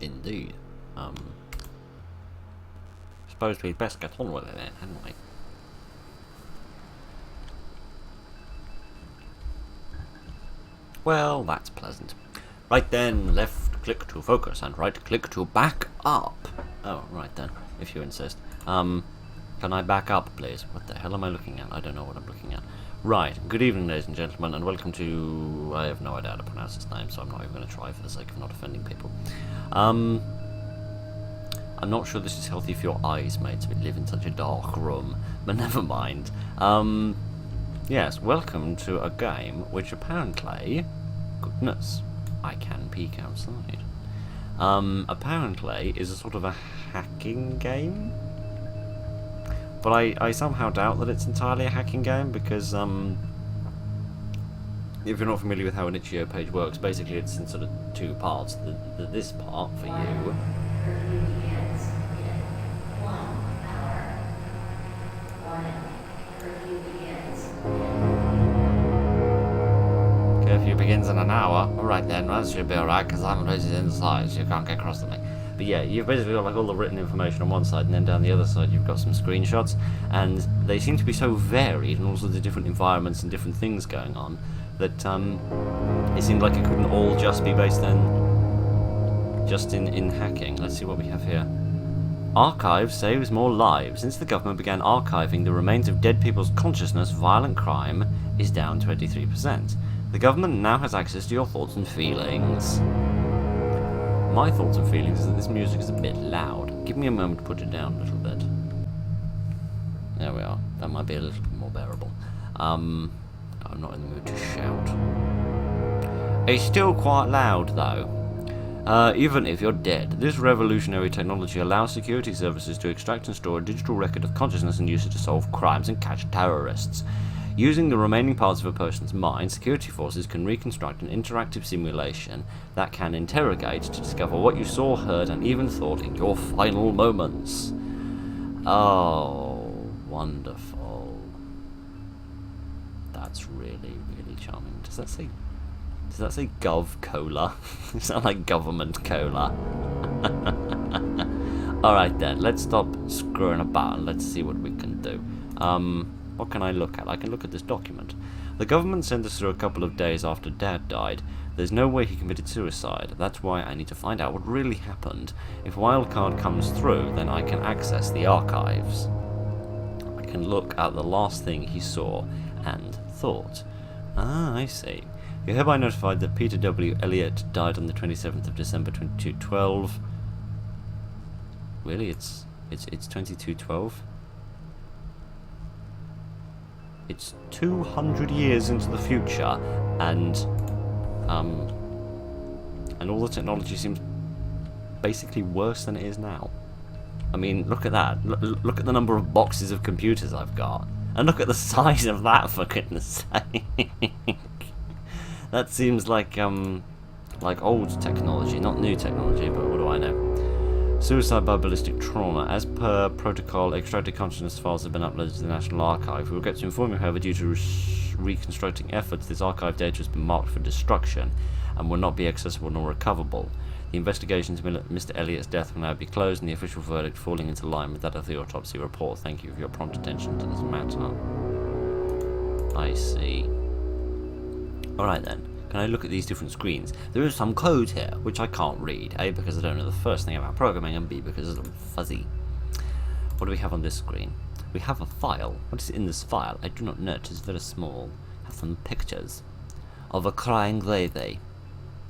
Indeed. Suppose we'd best get on with it then, hadn't we? Well, that's pleasant. Right then, left click to focus and right click to back up. Oh, right then, if you insist. Can I back up, please? What the hell am I looking at? I don't know what I'm looking at. Right, good evening, ladies and gentlemen, and welcome to... I have no idea how to pronounce his name, so I'm not even going to try for the sake of not offending people. I'm not sure this is healthy for your eyes, mate, to live in such a dark room, but never mind. Yes, welcome to a game which apparently... Goodness, I can peek outside. Apparently is a sort of a hacking game? But I somehow doubt that it's entirely a hacking game because, if you're not familiar with how an itch.io page works, basically it's in sort of two parts. This part for you... Curfew begins in an hour. Alright then, that should be alright, because I'm located inside, so you can't get across to me. But yeah, you've basically got like all the written information on one side, and then down the other side you've got some screenshots, and they seem to be so varied, and all sorts of different environments and different things going on, that it seemed like it couldn't all just be based in hacking. Let's see what we have here. Archive saves more lives. Since the government began archiving the remains of dead people's consciousness, violent crime is down 23%. The government now has access to your thoughts and feelings. My thoughts and feelings is that this music is a bit loud. Give me a moment to put it down a little bit. There we are. That might be a little bit more bearable. I'm not in the mood to shout. It's still quite loud, though. Even if you're dead, this revolutionary technology allows security services to extract and store a digital record of consciousness and use it to solve crimes and catch terrorists. Using the remaining parts of a person's mind, security forces can reconstruct an interactive simulation that can interrogate to discover what you saw, heard, and even thought in your final moments. Oh, wonderful. That's really, really charming. Does that say Gov Cola? Is that like government cola? Alright then, let's stop screwing about and let's see what we can do. What can I look at? I can look at this document. The government sent us through a couple of days after Dad died. There's no way he committed suicide. That's why I need to find out what really happened. If Wildcard comes through, then I can access the archives. I can look at the last thing he saw and thought. Ah, I see. You're hereby notified that Peter W. Elliott died on the 27th of December 2212. Really? It's 2212? It's 200 years into the future, and all the technology seems basically worse than it is now. I mean, look at that. Look at the number of boxes of computers I've got, and look at the size of that, for goodness sake. That seems like old technology, not new technology, but what do I know? Suicide by ballistic trauma. As per protocol, extracted consciousness files have been uploaded to the National Archive. We will get to inform you, however, due to reconstructing efforts, this archive data has been marked for destruction and will not be accessible nor recoverable. The investigation into Mr. Elliott's death will now be closed, and the official verdict falling into line with that of the autopsy report. Thank you for your prompt attention to this matter. I see. Alright then. Can I look at these different screens? There is some code here, which I can't read. A, because I don't know the first thing about programming, and B, because it's fuzzy. What do we have on this screen? We have a file. What is in this file? I do not know. It is very small. Have some pictures. Of a crying lady.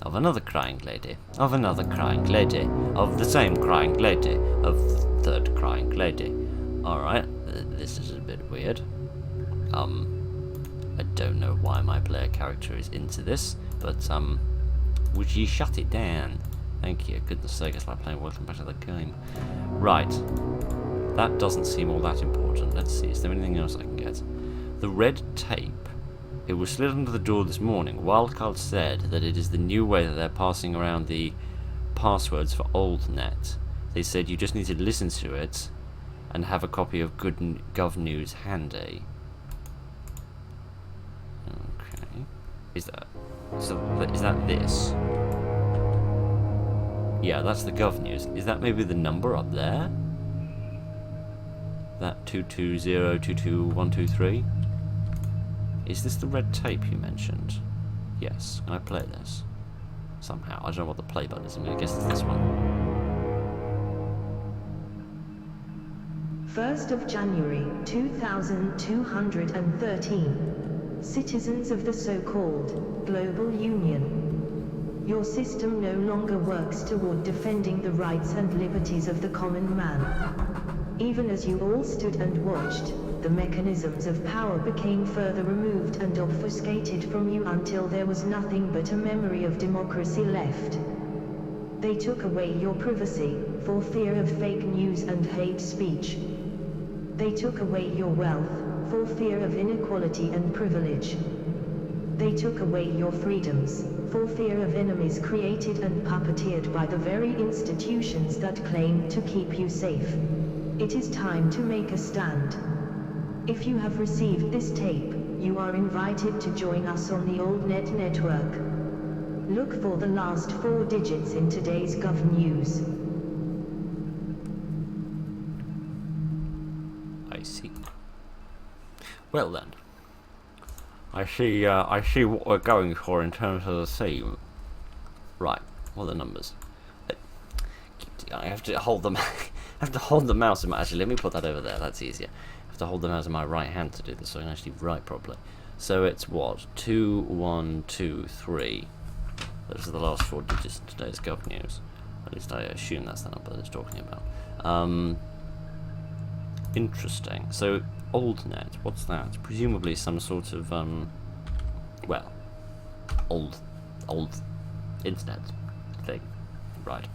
Of another crying lady. Of another crying lady. Of the same crying lady. Of the third crying lady. Alright, this is a bit weird. I don't know why my player character is into this, but, would you shut it down? Thank you. Goodness sake, it's like playing Welcome Back to the Game. Right. That doesn't seem all that important. Let's see, is there anything else I can get? The red tape. It was slid under the door this morning. Wildcard said that it is the new way that they're passing around the passwords for OldNet. They said you just need to listen to it and have a copy of Good Gov News handy. Is that this? Yeah, that's the gov news. Is that maybe the number up there? That 220-22123? Is this the red tape you mentioned? Yes. Can I play this? Somehow. I don't know what the play button is. I guess it's this one. 1st of January 2213. Citizens of the so-called Global Union. Your system no longer works toward defending the rights and liberties of the common man. Even as you all stood and watched, the mechanisms of power became further removed and obfuscated from you until there was nothing but a memory of democracy left. They took away your privacy, for fear of fake news and hate speech. They took away your wealth, for fear of inequality and privilege. They took away your freedoms, for fear of enemies created and puppeteered by the very institutions that claim to keep you safe. It is time to make a stand. If you have received this tape, you are invited to join us on the AldNet network. Look for the last 4 digits in today's Gov News. I see. Well then, I see what we're going for in terms of the theme. Right, what are the numbers? I have to hold them. I have to hold the mouse in my. Actually, let me put that over there. That's easier. I have to hold the mouse in my right hand to do this, so I can actually write properly. So it's what 2, 1, 2, 3. Those are the last 4 digits in today's Gov News. At least I assume that's the number that it's talking about. Interesting. So AldNet, what's that? Presumably some sort of well, old internet thing, right?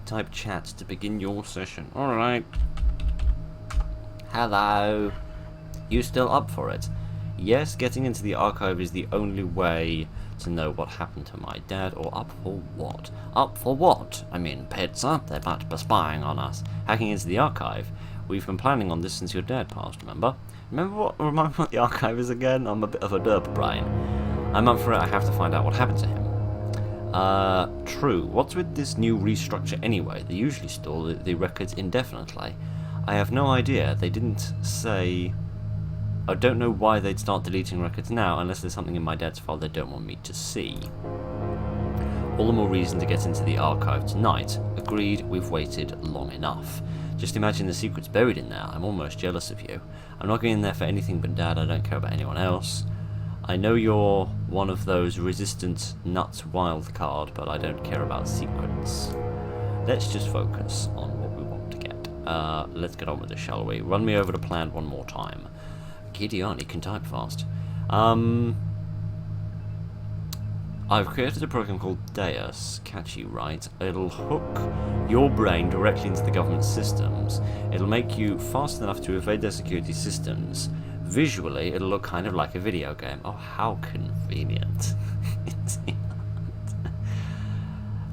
Type chat to begin your session. Alright. Hello. You still up for it? Yes, getting into the archive is the only way to know what happened to my dad, or up for what? Up for what? I mean, pizza? They're about to be spying on us. Hacking into the archive? We've been planning on this since your dad passed, remember? Remind me what the archive is again? I'm a bit of a derp brain. I'm up for it, I have to find out what happened to him. True. What's with this new restructure anyway? They usually store the records indefinitely. I have no idea. They didn't say... I don't know why they'd start deleting records now, unless there's something in my dad's file they don't want me to see. All the more reason to get into the archive tonight. Agreed, we've waited long enough. Just imagine the secrets buried in there. I'm almost jealous of you. I'm not going in there for anything but Dad. I don't care about anyone else. I know you're one of those resistant nuts wild card, but I don't care about secrets. Let's just focus on what we want to get. Let's get on with this, shall we? Run me over the plan one more time. Gideon, he can type fast. I've created a program called Deus, catchy, right? It'll hook your brain directly into the government systems. It'll make you fast enough to evade their security systems. Visually, it'll look kind of like a video game. Oh, how convenient.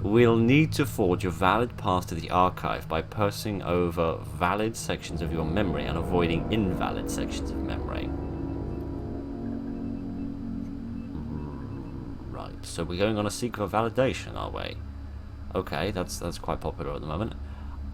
We'll need to forge a valid path to the archive by passing over valid sections of your memory and avoiding invalid sections of memory. Right, so we're going on a seek for validation, are we? Okay, that's quite popular at the moment.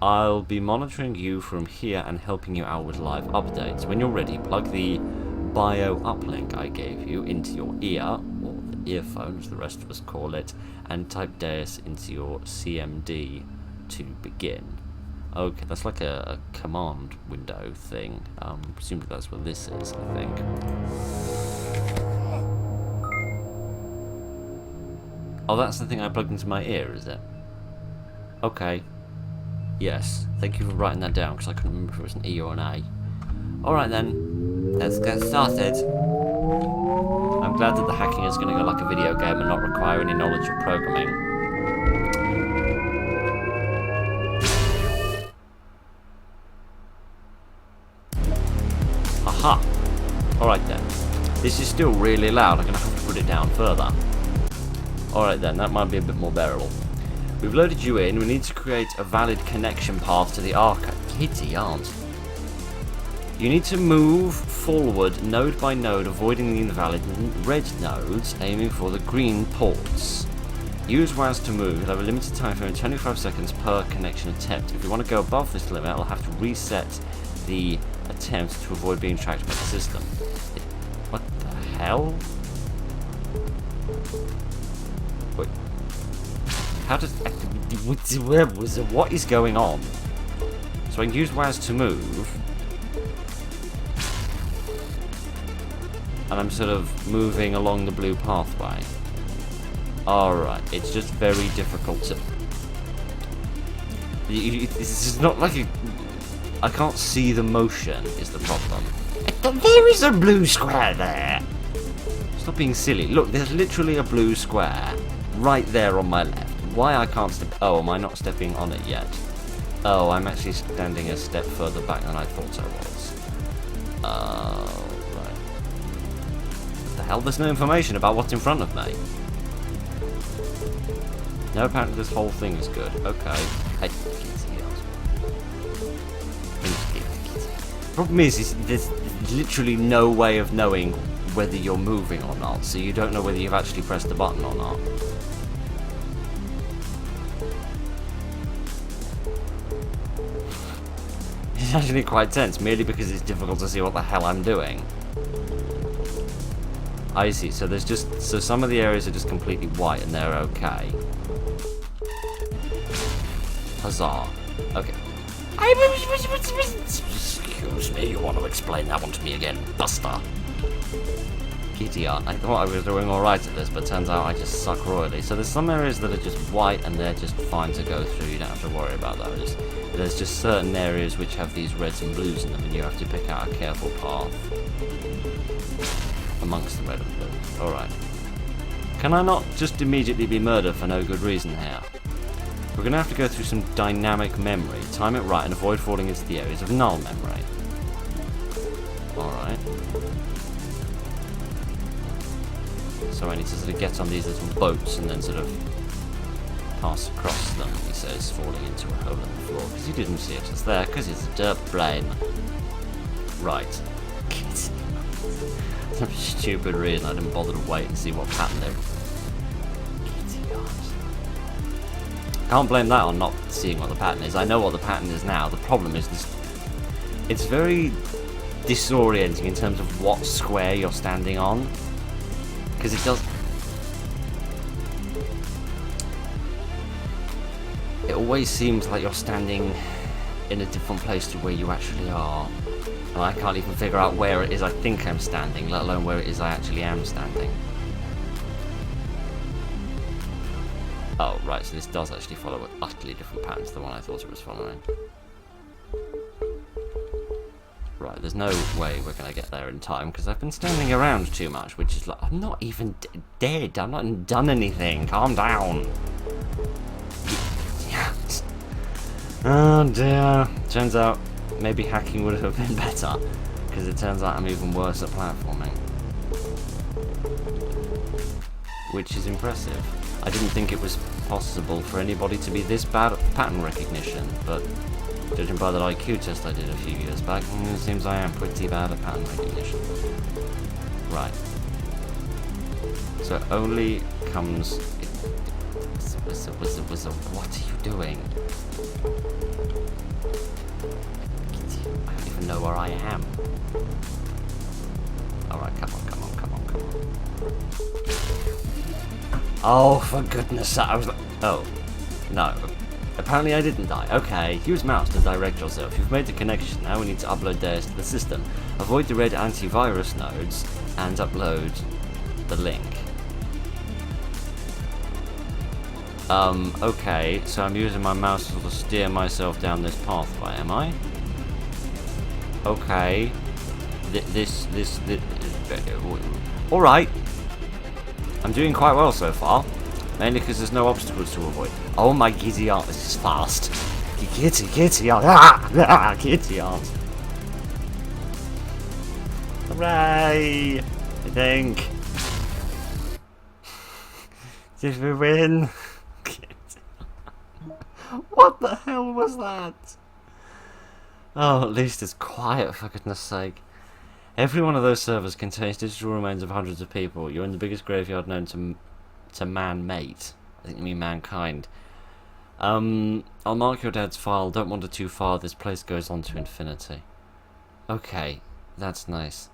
I'll be monitoring you from here and helping you out with live updates. When you're ready, plug the bio uplink I gave you into your ear, or the earphone as the rest of us call it, and type Deus into your CMD to begin. Okay, that's like a command window thing. Presumably that's what this is, I think. Oh, that's the thing I plugged into my ear, is it? Okay. Yes, thank you for writing that down, because I couldn't remember if it was an E or an A. Alright then, let's get started. I'm glad that the hacking is going to go like a video game and not require any knowledge of programming. Aha! Alright then. This is still really loud, I'm going to have to put it down further. Alright then, that might be a bit more bearable. We've loaded you in. We need to create a valid connection path to the archive. Kitty, aren't. You need to move forward node by node, avoiding the invalid red nodes, aiming for the green ports. Use WAS to move. You'll have a limited time frame of 25 seconds per connection attempt. If you want to go above this limit, I'll have to reset the attempt to avoid being tracked by the system. What the hell? Wait. How does... What is going on? So I can use WAS to move. And I'm sort of moving along the blue pathway. Alright, it's just very difficult to... This is not like a... I can't see the motion, is the problem. There is a blue square there! Stop being silly. Look, there's literally a blue square right there on my left. Why I can't step... Oh, am I not stepping on it yet? Oh, I'm actually standing a step further back than I thought I was. Oh, right. What the hell? There's no information about what's in front of me. No, apparently this whole thing is good. Okay. Hey, problem is there's literally no way of knowing whether you're moving or not, so you don't know whether you've actually pressed the button or not. It's actually quite tense, merely because it's difficult to see what the hell I'm doing. I see, so there's just... So some of the areas are just completely white and they're okay. Huzzah. Okay. Excuse me, you want to explain that one to me again, Buster? Giddy aunt. I thought I was doing alright at this, but turns out I just suck royally. So there's some areas that are just white and they're just fine to go through, you don't have to worry about those. There's just certain areas which have these reds and blues in them and you have to pick out a careful path amongst the red and blue. Alright. Can I not just immediately be murdered for no good reason here? We're going to have to go through some dynamic memory, time it right and avoid falling into the areas of null memory. Alright. So I need to sort of get on these little boats and then sort of pass across them, he says, falling into a hole in the floor, because you didn't see it was there, because it's a dirt brain. Right. Some stupid reason I didn't bother to wait and see what pattern they were. Can't blame that on not seeing what the pattern is. I know what the pattern is now. The problem is this. It's very disorienting in terms of what square you're standing on. Because it does... It always seems like you're standing in a different place to where you actually are. And I can't even figure out where it is I think I'm standing, let alone where it is I actually am standing. Oh, right, so this does actually follow an utterly different pattern to the one I thought it was following. Right, there's no way we're going to get there in time, because I've been standing around too much, which is like, I'm not even dead, I'm not done anything, calm down. Oh dear, turns out maybe hacking would have been better, because it turns out I'm even worse at platforming. Which is impressive. I didn't think it was possible for anybody to be this bad at pattern recognition, but judging by that IQ test I did a few years back, it seems I am pretty bad at pattern recognition. Right. So it only comes... What are you doing? I don't even know where I am. Alright, come on. Oh, for goodness sake, I was like... Oh. No. Apparently I didn't die. Okay, use mouse to direct yourself. You've made the connection, now we need to upload theirs to the system. Avoid the red antivirus nodes and upload the link. Okay, so I'm using my mouse to sort of steer myself down this pathway, am I? Okay. This alright. I'm doing quite well so far. Mainly because there's no obstacles to avoid. Oh my giddy aunt, this is fast. Giddy aunt. Giddy aunt. Hooray! I think. Did we win? What the hell was that? Oh, at least it's quiet, for goodness sake. Every one of those servers contains digital remains of hundreds of people. You're in the biggest graveyard known to man-mate. I think you mean mankind. I'll mark your dad's file. Don't wander too far. This place goes on to infinity. Okay, that's nice.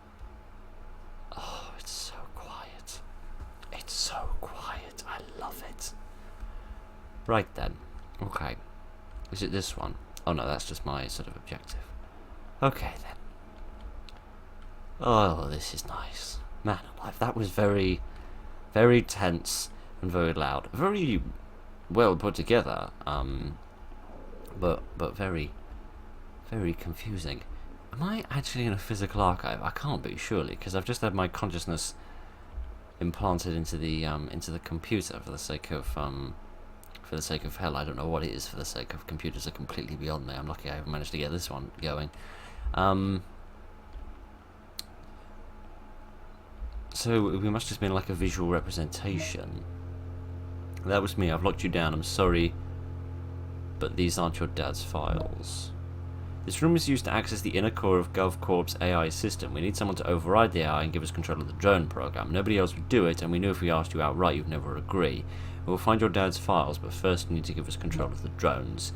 Oh, it's so quiet. It's so quiet. I love it. Right then. Okay. Is it this one? Oh no, that's just my sort of objective. Okay then. Oh, this is nice. Man alive, that was very, very tense and very loud. Very well put together, but very, very confusing. Am I actually in a physical archive? I can't be, surely, because I've just had my consciousness implanted into the computer for the sake of hell. I don't know what it is for the sake of. Computers are completely beyond me. I'm lucky I managed to get this one going. So we must have been like a visual representation. That was me. I've locked you down. I'm sorry, but these aren't your dad's files. This room is used to access the inner core of GovCorp's AI system. We need someone to override the AI and give us control of the drone program. Nobody else would do it, and we knew if we asked you outright, you'd never agree. We will find your dad's files, but first you need to give us control of the drones.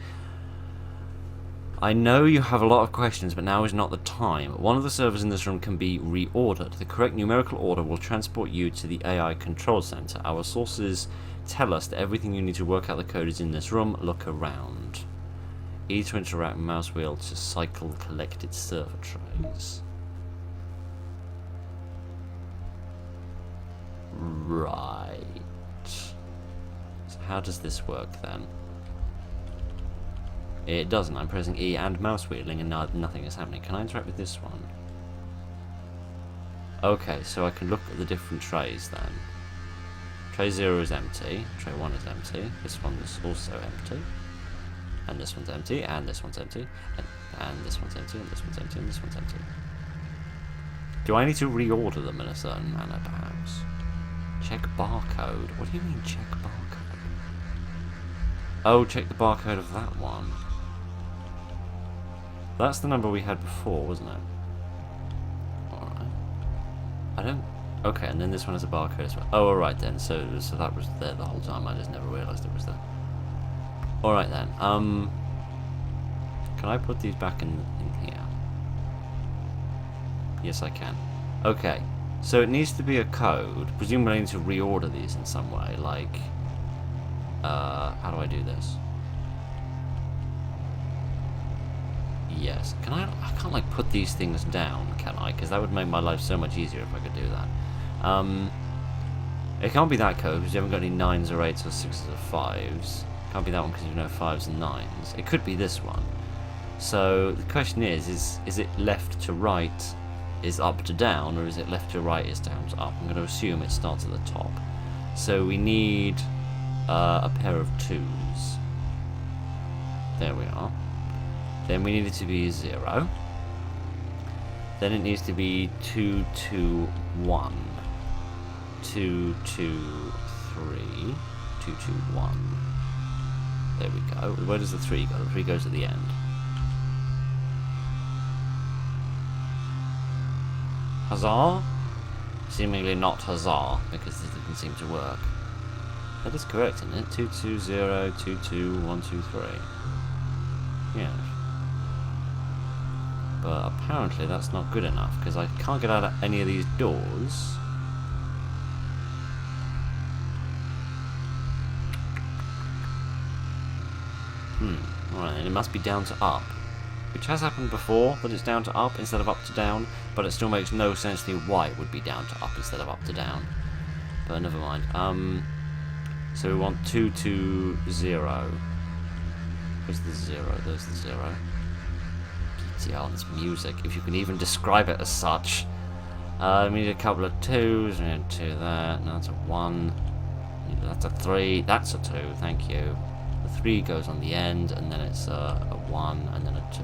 I know you have a lot of questions, but now is not the time. One of the servers in this room can be reordered. The correct numerical order will transport you to the AI control center. Our sources tell us that everything you need to work out the code is in this room. Look around. E to interact, mouse wheel to cycle collected server trays. Right. So how does this work then? It doesn't. I'm pressing E and mouse wheeling and nothing is happening. Can I interact with this one? Okay, so I can look at the different trays then. Tray 0 is empty. Tray 1 is empty. This one is also empty. And this one's empty. And this one's empty. And this one's empty. And this one's empty. And this one's empty. Do I need to reorder them in a certain manner, perhaps? Check barcode. What do you mean check barcode? Oh, check the barcode of that one. That's the number we had before, wasn't it? Alright. I don't... Okay, and then this one has a barcode as well. Oh, alright then. So that was there the whole time. I just never realised it was there. Alright then. Can I put these back in here? Yes, I can. Okay. So it needs to be a code. Presumably I need to reorder these in some way. Like... how do I do this? Yes. Can I can't like put these things down, can I? Because that would make my life so much easier if I could do that. It can't be that code because you haven't got any 9s or 8s or 6s or 5s. Can't be that one because you have no 5s and 9s. It could be this one. So the question is it left to right is up to down, or is it left to right is down to up? I'm going to assume it starts at the top. So we need a pair of 2s. There we are. Then we need it to be 0. Then it needs to be 2, 2, 1. 2, 2, 3. 2, 2, 1. There we go. Where does the 3 go? The 3 goes at the end. Huzzah? Seemingly not huzzah, because it didn't seem to work. That is correct, isn't it? 2, 2, 0, 2, 2, 1, 2, 3. Yes. But apparently that's not good enough, because I can't get out of any of these doors. Alright, and it must be down to up. Which has happened before, that it's down to up instead of up to down, but it still makes no sense to me why it would be down to up instead of up to down. But never mind. So we want 2, 2, 0. Where's the 0? There's the 0. GTR, this music, if you can even describe it as such. We need a couple of 2s, we need 2 there, no, that's a 1. That's a 3, that's a 2, thank you. The 3 goes on the end, and then it's a 1, and then a 2.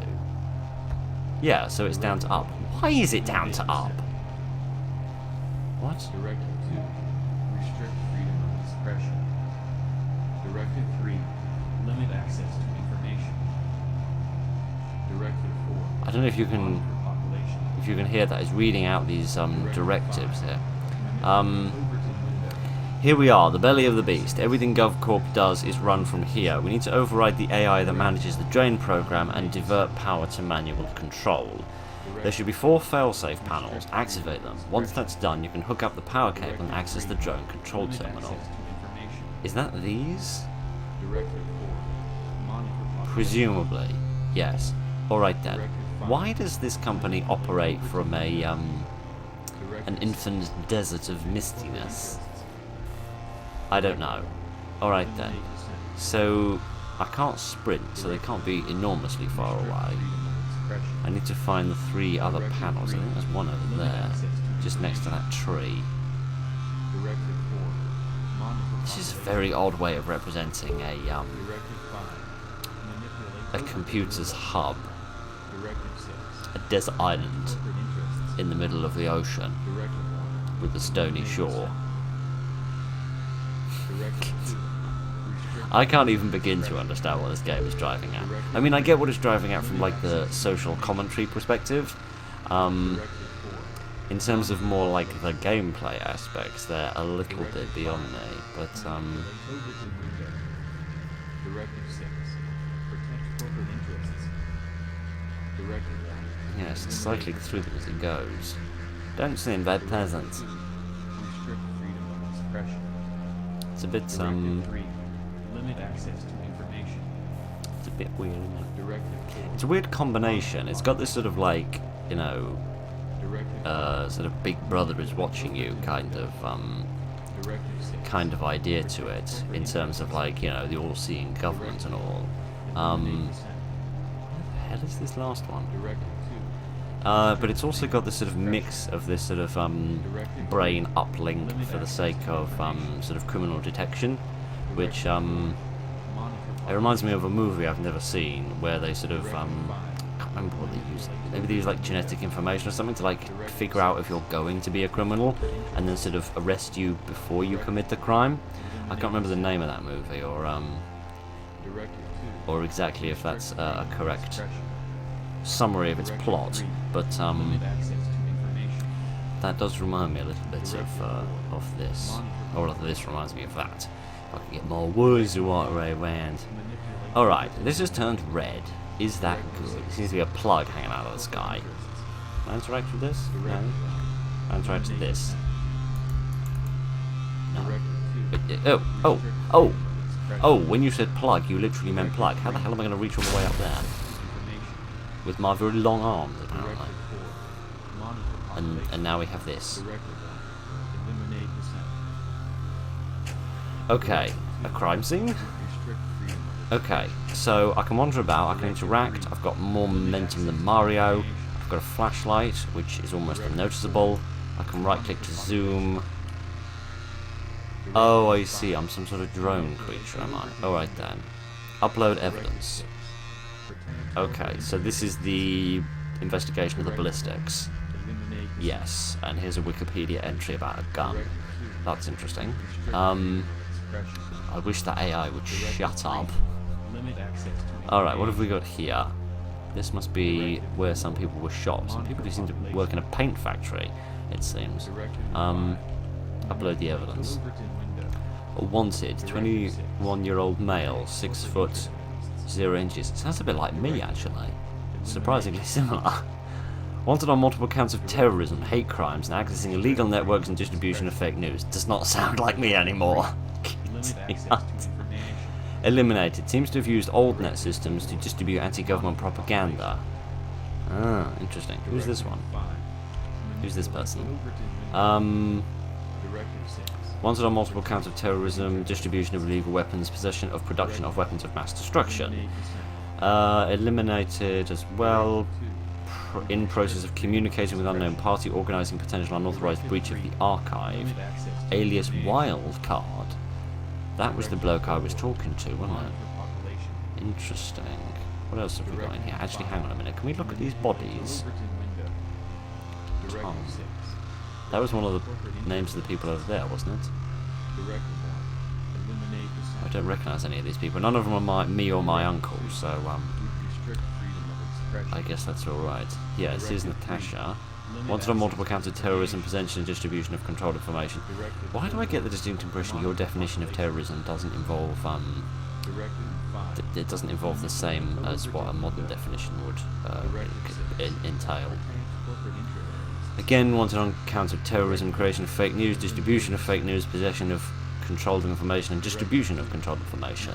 Yeah, so it's down to up. Why is it down to up? What? Directive 2. Restrict freedom of expression. Directive 3. Limit access to information. Directive 4. I don't know if you can hear that. It's reading out these directives here. Here we are, the belly of the beast. Everything GovCorp does is run from here. We need to override the AI that manages the drain program and divert power to manual control. There should be 4 failsafe panels. Activate them. Once that's done, you can hook up the power cable and access the drone control terminal. Is that these? Presumably, yes. Alright then. Why does this company operate from an infinite desert of mistiness? I don't know. Alright then. So, I can't sprint, so they can't be enormously far away. I need to find the 3 other panels. I think there's one over there, just next to that tree. This is a very odd way of representing a computer's hub. A desert island in the middle of the ocean with a stony shore. I can't even begin to understand what this game is driving at. I mean, I get what it's driving at from like the social commentary perspective. In terms of more like the gameplay aspects, they're a little bit beyond me, but yes, it's cycling through them as it goes. Don't seem very pleasant. It's a bit it's a bit weird, isn't it? It's a weird combination. It's got this sort of like, you know, sort of Big Brother is watching you kind of idea to it, in terms of like, you know, the all-seeing government and all. What the hell is this last one? But it's also got this sort of mix of this sort of brain uplink for the sake of sort of criminal detection, which it reminds me of a movie I've never seen where they sort of I can't remember what they use. Maybe they use like genetic information or something to like figure out if you're going to be a criminal and then sort of arrest you before you commit the crime. I can't remember the name of that movie or exactly if that's a correct summary of its plot, but that does remind me a little bit of this, or this reminds me of that. If I can get more words to walk around. Alright, this has turned red. Is that good? There seems to be a plug hanging out of the sky. Can I interact with this? No. Can I interact with this? No. Oh, when you said plug, you literally meant plug. How the hell am I going to reach all the way up there? With my very long arms, apparently. And now we have this. Okay, a crime scene? Okay, so I can wander about, I can interact, I've got more momentum than Mario, I've got a flashlight, which is almost unnoticeable, I can right click to zoom. Oh, I see, I'm some sort of drone creature, am I? Alright then. Upload evidence. Okay, so this is the investigation of the ballistics. Yes, and here's a Wikipedia entry about a gun. That's interesting. I wish that AI would shut up. Alright, what have we got here? This must be where some people were shot. Some people who seem to work in a paint factory, it seems. Upload the evidence. Wanted, 21-year-old male, 6 foot, 0 inches. Sounds a bit like me, actually. Surprisingly similar. Wanted on multiple counts of terrorism, hate crimes, and accessing illegal networks and distribution of fake news. Does not sound like me anymore. Eliminated. Seems to have used old net systems to distribute anti-government propaganda. Ah, interesting. Who's this one? Who's this person? Wanted on multiple counts of terrorism, distribution of illegal weapons, possession of production of weapons of mass destruction. Eliminated as well. In process of communicating with unknown party, organising potential unauthorised breach of the archive. Alias Wildcard. That was the bloke I was talking to, wasn't it? Interesting. What else have we got in here? Actually, hang on a minute. Can we look at these bodies? Tom. That was one of the names of the people over there, wasn't it? I don't recognise any of these people. None of them are me or my uncle, so I guess that's alright. Yes, here's Natasha. Wanted on multiple counts of terrorism, possession and distribution of controlled information. Why do I get the distinct impression your definition of terrorism doesn't involve, it doesn't involve the same as what a modern definition would entail? Again, wanted on counts of terrorism, creation of fake news, distribution of fake news, possession of controlled information, and distribution of controlled information.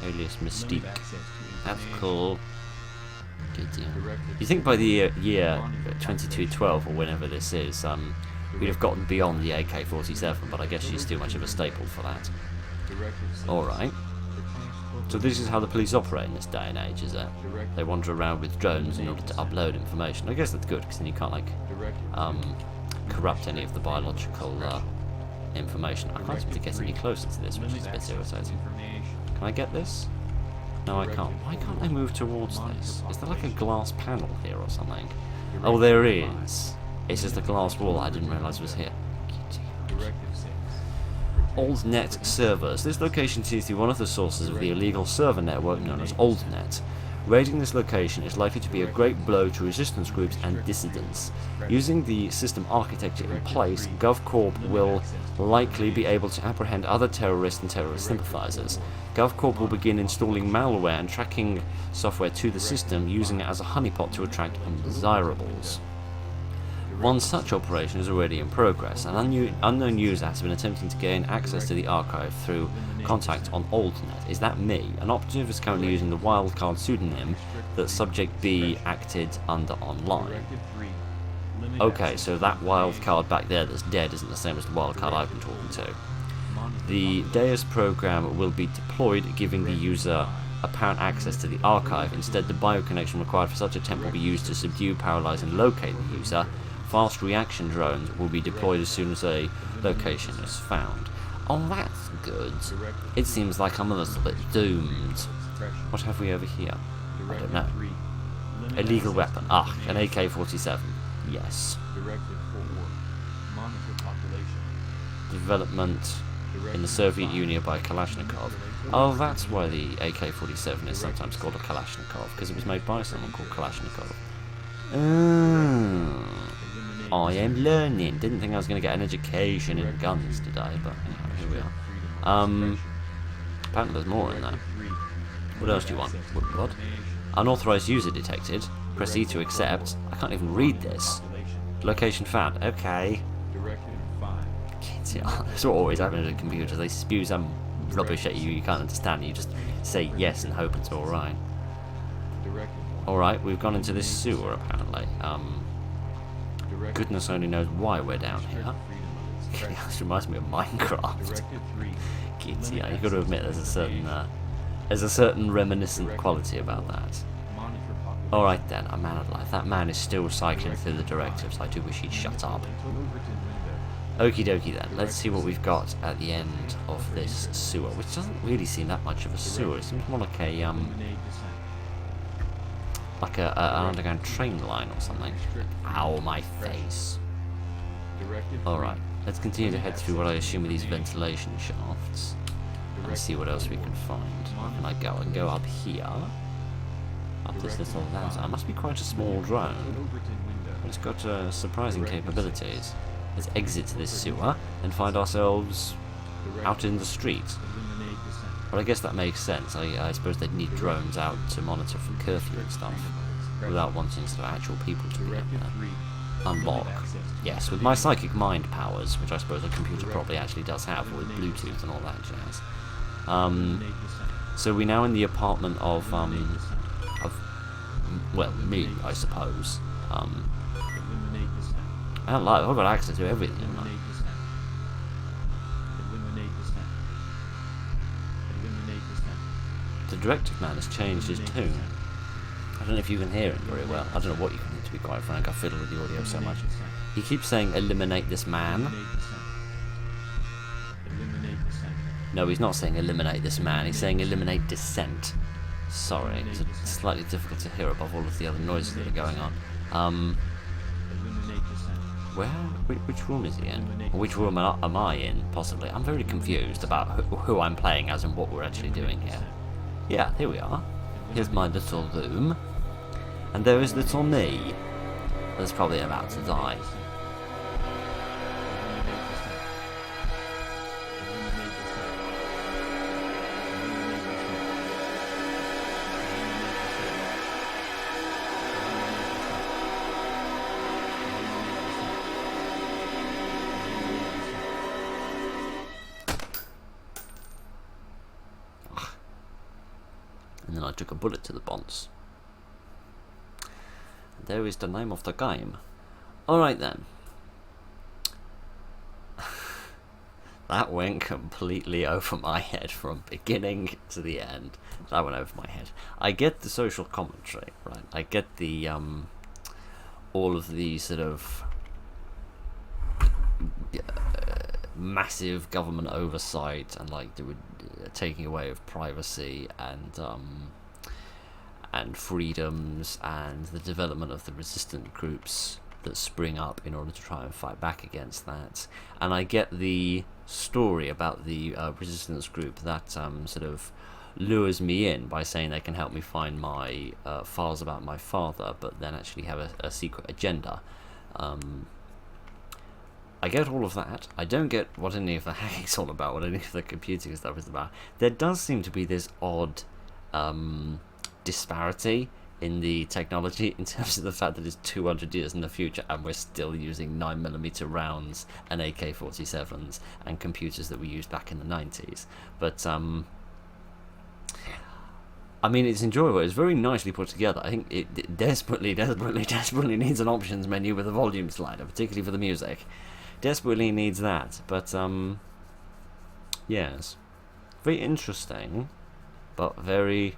Alias Mystique. That's cool. You think by the year 2212 or whenever this is, we'd have gotten beyond the AK-47, but I guess she's too much of a staple for that. Alright. So this is how the police operate in this day and age, is it? They wander around with drones in order to upload information. I guess that's good, because then you can't, like, corrupt any of the biological information. I can't seem to get any closer to this, which is a bit irritating. Can I get this? No, I can't. Why can't I move towards this? Is there like a glass panel here or something? Oh, there is. It's just a glass wall I didn't realise was here. AldNet servers. This location seems to be one of the sources of the illegal server network known as AldNet. Raiding this location is likely to be a great blow to resistance groups and dissidents. Using the system architecture in place, GovCorp will likely be able to apprehend other terrorists and terrorist sympathizers. GovCorp will begin installing malware and tracking software to the system, using it as a honeypot to attract undesirables. One such operation is already in progress. An unknown user has been attempting to gain access to the archive through contact on AldNet. Is that me? An operative is currently using the wildcard pseudonym that Subject B acted under online. Okay, so that wildcard back there that's dead isn't the same as the wildcard I've been talking to. The Deus program will be deployed, giving the user apparent access to the archive. Instead, the bioconnection required for such attempt will be used to subdue, paralyze, and locate the user. Fast reaction drones will be deployed as soon as a location is found. Oh, that's good. It seems like I'm a little bit doomed. What have we over here? I don't know. Illegal weapon. Ah, an AK-47. Yes. Development in the Soviet Union by Kalashnikov. Oh, that's why the AK-47 is sometimes called a Kalashnikov, because it was made by someone called Kalashnikov. I am learning. Didn't think I was going to get an education in guns today, but anyway, here we are. Apparently there's more in there. What else do you want? What? Unauthorized user detected. Press E to accept. I can't even read this. Location found. Okay. That's what always happens with computers. They spew some rubbish at you can't understand. You just say yes and hope it's alright. Alright, we've gone into this sewer apparently. Goodness only knows why we're down here. This reminds me of Minecraft. Kids, yeah, you've got to admit there's a certain reminiscent quality about that. Alright then, I'm out of life. That man is still cycling through the directives. I do wish he'd shut up. Okie dokie then, let's see what we've got at the end of this sewer, which doesn't really seem that much of a sewer. It seems more like a an underground train line or something. Ow, my face. Alright, let's continue to head through what I assume are these ventilation shafts and see what else we can find. Where can I go? I can go up here. Up this little ladder. It must be quite a small drone, but it's got surprising capabilities. Let's exit this sewer and find ourselves out in the street. Well, I guess that makes sense. I suppose they'd need drones out to monitor for curfew and stuff, without wanting sort of actual people to be able to unlock. Yes, with my psychic mind powers, which I suppose a computer probably actually does have, with Bluetooth and all that jazz. So we're now in the apartment of well, me, I suppose. I don't like it. I've got access to everything, haven't I? The directive man has changed his tune. I don't know if you can hear him very well. I don't know what you can hear, to be quite frank. I fiddle with the audio so much. He keeps saying, eliminate this man. No, he's not saying eliminate this man. He's saying eliminate dissent. Sorry, it's slightly difficult to hear above all of the other noises that are going on. Which room is he in? Or which room am I in, possibly? I'm very confused about who I'm playing as and what we're actually doing here. Yeah, here we are. Here's my little room. And there is little me that's probably about to die. And then I took a bullet to the bonds. There is the name of the game. Alright then. That went completely over my head from beginning to the end. That went over my head. I get the social commentary, right? I get the all of the sort of massive government oversight and like the taking away of privacy and freedoms and the development of the resistant groups that spring up in order to try and fight back against that. And I get the story about the resistance group that sort of lures me in by saying they can help me find my files about my father, but then actually have a secret agenda. I get all of that. I don't get what any of the hacking's all about, what any of the computing stuff is about. There does seem to be this odd disparity in the technology in terms of the fact that it's 200 years in the future and we're still using 9mm rounds and AK-47s and computers that we used back in the 90s. But I mean, it's enjoyable. It's very nicely put together. I think it desperately needs an options menu with a volume slider, particularly for the music. Desperately needs that. But yes, very interesting, but very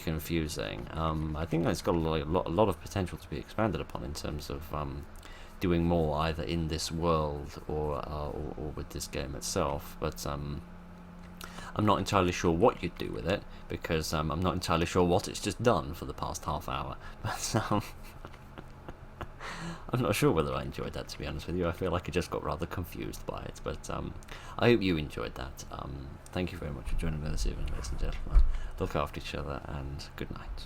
confusing. I think it's got a lot of potential to be expanded upon in terms of doing more either in this world or with this game itself. But I'm not entirely sure what you'd do with it, because I'm not entirely sure what it's just done for the past half hour. But I'm not sure whether I enjoyed that, to be honest with you. I feel like I just got rather confused by it, but I hope you enjoyed that. Thank you very much for joining me this evening, ladies and gentlemen. Look after each other, and good night.